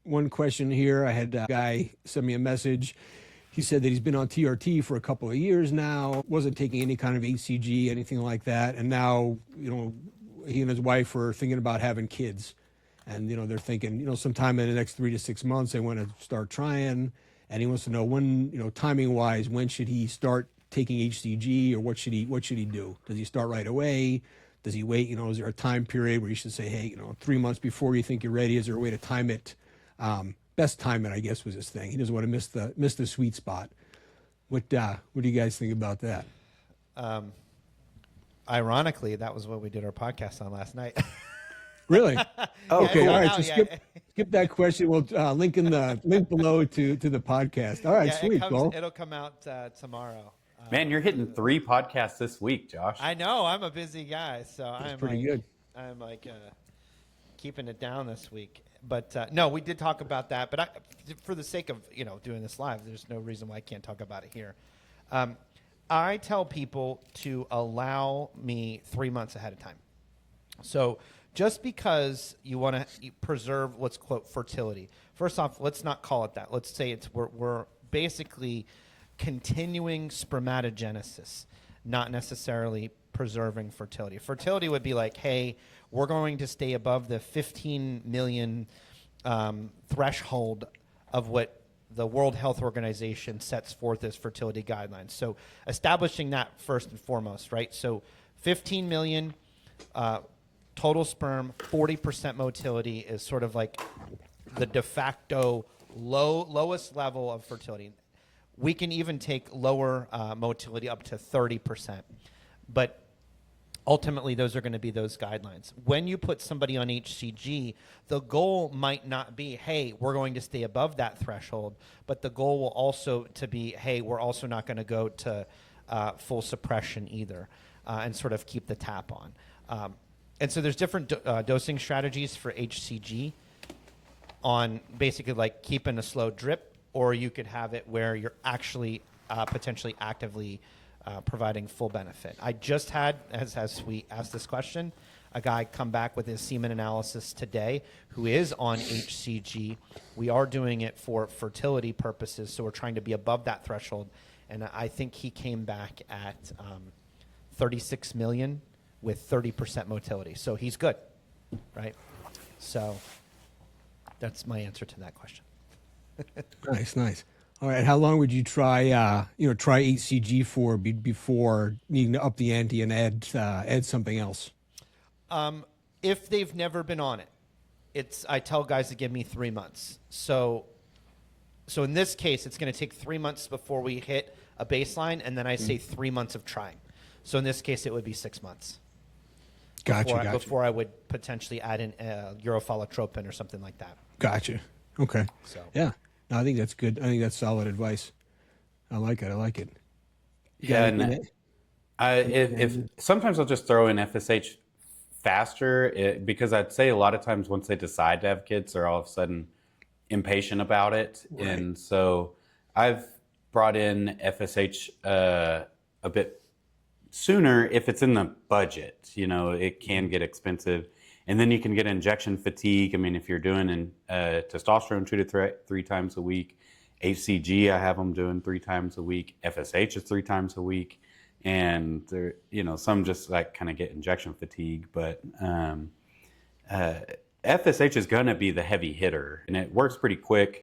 one question here. I had a guy send me a message. He said that he's been on TRT for a couple of years now, wasn't taking any kind of hCG, anything like that. And now, he and his wife were thinking about having kids. And, they're thinking, sometime in the next 3 to 6 months, they want to start trying. And he wants to know when, timing wise, when should he start taking hCG, or what should he do? Does he start right away? Does he wait? Is there a time period where you should say, hey, 3 months before you think you're ready? Is there a way to time it? Best time it, I guess, was his thing. He doesn't want to miss the sweet spot. What do you guys think about that? Ironically, that was what we did our podcast on last night. Really? Okay. Yeah, All right. So skip that question. We'll link below to the podcast. All right. Sweet. It'll come out tomorrow. Man, you're hitting 3 podcasts this week, Josh. I know. I'm a busy guy, so That's pretty good. I'm keeping it down this week. But no, we did talk about that. But for the sake of doing this live, there's no reason why I can't talk about it here. I tell people to allow me 3 months ahead of time. So just because you want to preserve, let's quote, fertility. First off, let's not call it that. Let's say we're basically continuing spermatogenesis, not necessarily preserving fertility. Fertility would be like, hey, we're going to stay above the 15 million threshold of what the World Health Organization sets forth as fertility guidelines. So establishing that first and foremost, right? So 15 million total sperm, 40% motility is sort of like the de facto lowest level of fertility. We can even take lower motility up to 30%. But ultimately, those are going to be those guidelines. When you put somebody on hCG, the goal might not be, hey, we're going to stay above that threshold, but the goal will also to be, hey, we're also not going to go to full suppression either, and sort of keep the tap on. And so there's different dosing strategies for hCG on basically like keeping a slow drip, or you could have it where you're actually potentially actively providing full benefit. I just had, as we asked this question, a guy come back with his semen analysis today who is on hCG. We are doing it for fertility purposes, so we're trying to be above that threshold. And I think he came back at 36 million with 30% motility. So he's good, right? So that's my answer to that question. Nice. All right. How long would you try hCG for before needing to up the ante and add something else? If they've never been on it, I tell guys to give me 3 months. So in this case, it's going to take 3 months before we hit a baseline, and then I say 3 months of trying. So in this case, it would be 6 months. Gotcha. Before I would potentially add in urofolitropin or something like that. Gotcha. Okay. So yeah. No, I think that's good. I think that's solid advice. I like it. Yeah, and if sometimes I'll just throw in FSH faster because I'd say a lot of times once they decide to have kids, they're all of a sudden impatient about it, right. And so I've brought in FSH a bit sooner if it's in the budget. It can get expensive. And then you can get injection fatigue. I mean, if you're doing testosterone 2 to 3 times a week, hCG I have them doing 3 times a week. FSH is 3 times a week, and there, some just like kind of get injection fatigue. But FSH is going to be the heavy hitter, and it works pretty quick.